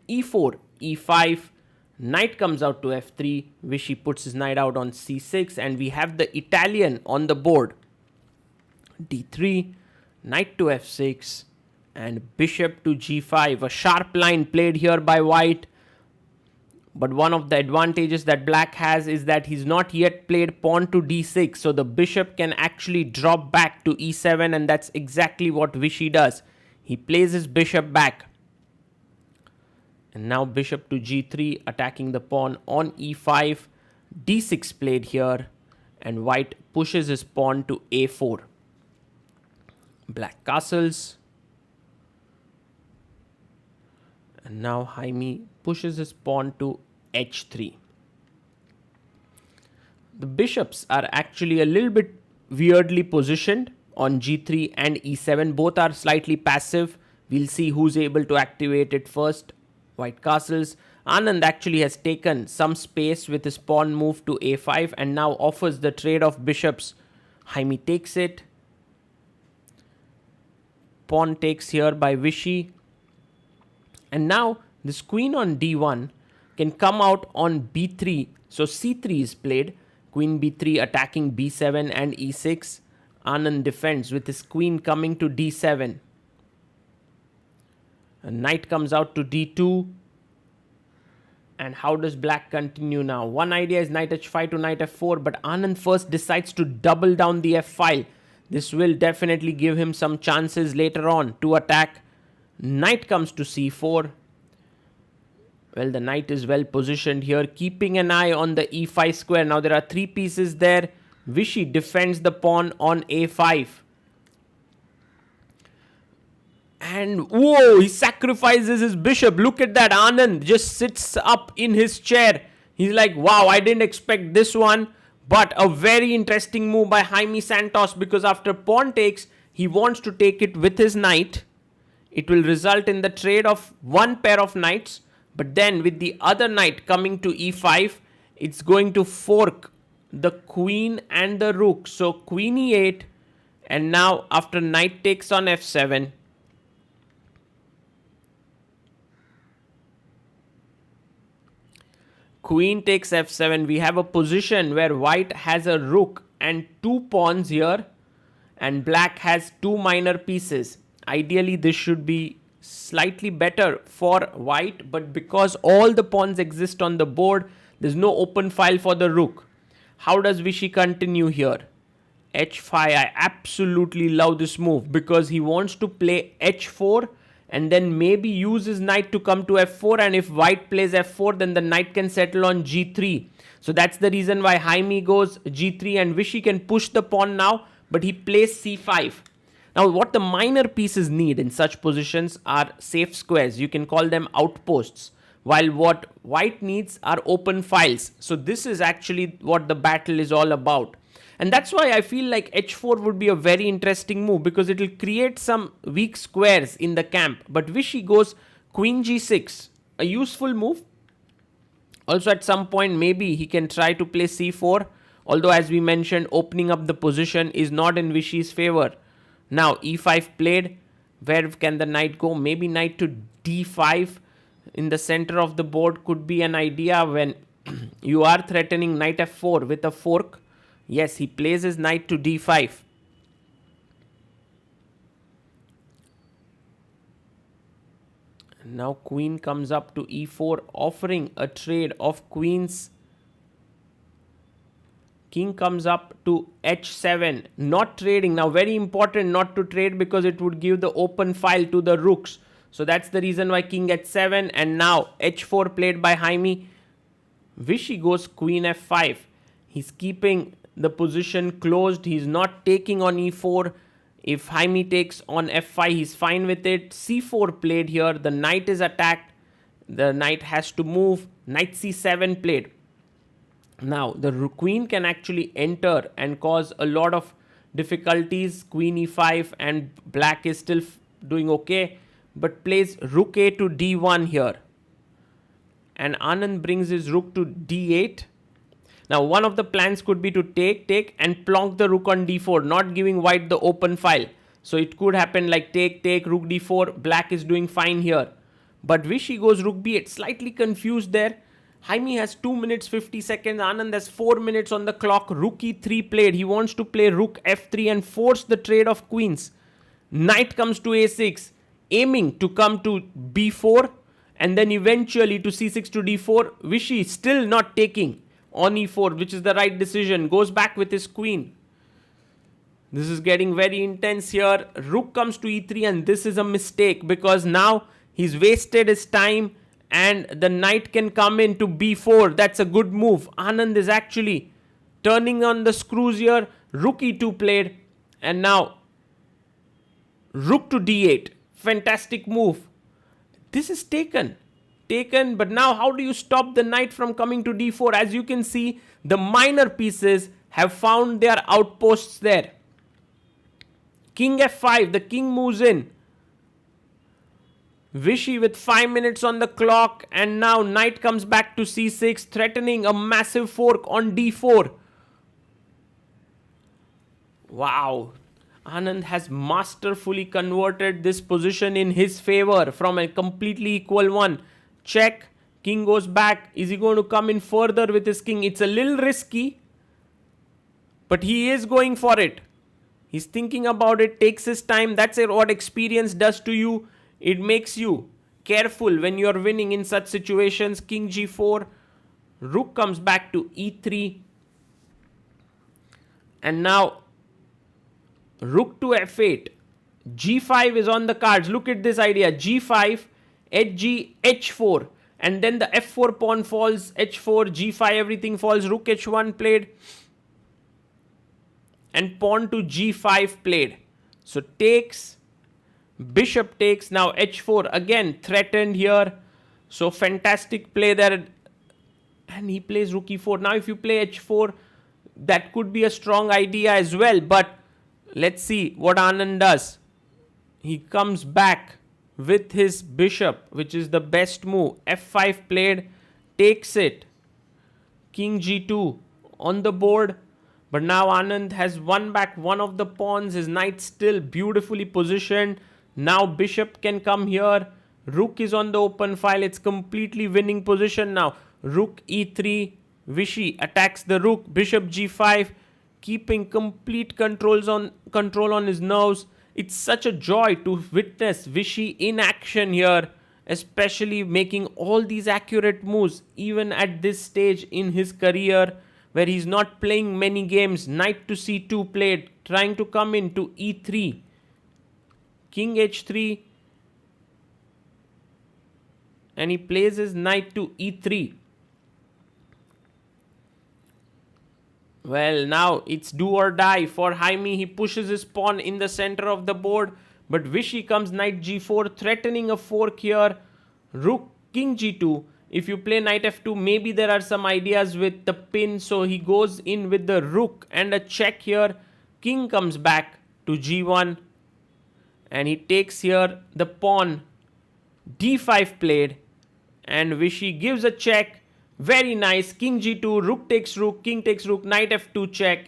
e4, e5, knight comes out to f3, Vishy puts his knight out on c6, and we have the Italian on the board. d3, knight to f6, and bishop to g5. A sharp line played here by white. But one of the advantages that black has is that he's not yet played pawn to d6. So the bishop can actually drop back to e7, and that's exactly what Vishy does. He plays his bishop back. And now bishop to g3, attacking the pawn on e5. d6 played here, and white pushes his pawn to a4. Black castles. And now Jaime pushes his pawn to h3. The bishops are actually a little bit weirdly positioned on g3 and e7. Both are slightly passive. We'll see who's able to activate it first. White castles. Anand actually has taken some space with his pawn move to a5 and now offers the trade of bishops. Jaime takes it. Pawn takes here by Vishy. And now this queen on d1 can come out on b3. So c3 is played. Queen b3 attacking b7 and e6. Anand defends with his queen coming to d7. A knight comes out to d2. And how does black continue now? One idea is knight h5 to knight f4, but Anand first decides to double down the f file. This will definitely give him some chances later on to attack. Knight comes to c4. Well, the knight is well positioned here, keeping an eye on the e5 square. Now there are 3 pieces there. Vishy defends the pawn on a5. And whoa, he sacrifices his bishop. Look at that. Anand just sits up in his chair. He's like, wow, I didn't expect this one. But a very interesting move by Jaime Santos, because after pawn takes, he wants to take it with his knight. It will result in the trade of one pair of knights. But then with the other knight coming to e5, it's going to fork the queen and the rook. So queen e8. And now after knight takes on f7, queen takes f7. We have a position where white has a rook and 2 pawns here, and black has 2 minor pieces. Ideally, this should be slightly better for white, but because all the pawns exist on the board, there's no open file for the rook. How does Vishy continue here? h5. I absolutely love this move because he wants to play h4 and then maybe use his knight to come to f4, and if white plays f4, then the knight can settle on g3. So that's the reason why Jaime goes g3, and Vishy can push the pawn now, but he plays c5. Now what the minor pieces need in such positions are safe squares. You can call them outposts, while what white needs are open files. So this is actually what the battle is all about. And that's why I feel like h4 would be a very interesting move, because it will create some weak squares in the camp. But Vishy goes queen g6, a useful move. Also at some point maybe he can try to play c4, although as we mentioned, opening up the position is not in Vishy's favor. Now e5 played. Where can the knight go? Maybe knight to d5 in the center of the board could be an idea when you are threatening knight f4 with a fork. Yes, he plays his knight to d5. Now queen comes up to e4, offering a trade of queens. King comes up to h7, not trading. Now very important not to trade, because it would give the open file to the rooks. So that's the reason why king h7, and now h4 played by Jaime. Vishy goes queen f5. He's keeping the position closed. He's not taking on e4. If Jaime takes on f5, he's fine with it. c4 played here. The knight is attacked. The knight has to move. Knight c7 played. Now the queen can actually enter and cause a lot of difficulties. Queen e5, and black is still doing okay, but plays rook a to d1 here. And Anand brings his rook to d8. Now one of the plans could be to take and plonk the rook on d4, not giving white the open file. So it could happen like take, rook d4. Black is doing fine here. But Vishy goes rook b8, slightly confused there. Jaime has 2 minutes 50 seconds. Anand has 4 minutes on the clock. Rook e3 played. He wants to play rook f3 and force the trade of queens. Knight comes to a6, aiming to come to b4 and then eventually to c6 to d4. Vishy still not taking on e4, which is the right decision. Goes back with his queen. This is getting very intense here. Rook comes to e3 and this is a mistake because now he's wasted his time and the knight can come in to b4. That's a good move. Anand is actually turning on the screws here. Rook e2 played and now rook to d8. Fantastic move. This is taken, but now how do you stop the knight from coming to d4? As you can see, the minor pieces have found their outposts there. King f5, the king moves in. Vishy with 5 minutes on the clock and now knight comes back to c6, threatening a massive fork on d4. Wow. Anand has masterfully converted this position in his favor from a completely equal one. Check. King goes back. Is he going to come in further with his king? It's a little risky, but he is going for it. He's thinking about it, takes his time. That's what experience does to you. It makes you careful when you're winning in such situations. King g4. Rook comes back to e3. And now rook to f8. g5 is on the cards. Look at this idea. g5, hg, h4. And then the f4 pawn falls, h4, g5, everything falls. Rook h1 played. And pawn to g5 played. So takes, bishop takes, now h4 again threatened here. So fantastic play there. And he plays rook e4. Now if you play h4, that could be a strong idea as well. But let's see what Anand does. He comes back with his bishop, which is the best move. f5 played, takes it. King g2 on the board. But now Anand has won back one of the pawns. His knight still beautifully positioned. Now bishop can come here. Rook is on the open file. It's completely winning position now. Rook e3. Vishy attacks the rook. Bishop g5. Keeping complete control on his nerves. It's such a joy to witness Vishy in action here. Especially making all these accurate moves. Even at this stage in his career, where he's not playing many games. Knight to c2 played, trying to come in to e3. King h3. And he plays his knight to e3. Well, now it's do or die for Jaime. He pushes his pawn in the center of the board. But Vishy comes knight g4, threatening a fork here. Rook, king g2. If you play knight f2, maybe there are some ideas with the pin. So he goes in with the rook and a check here. King comes back to g1. And he takes here the pawn. d5 played. And Vishy gives a check. Very nice. King g2, rook takes rook, king takes rook, knight f2 check.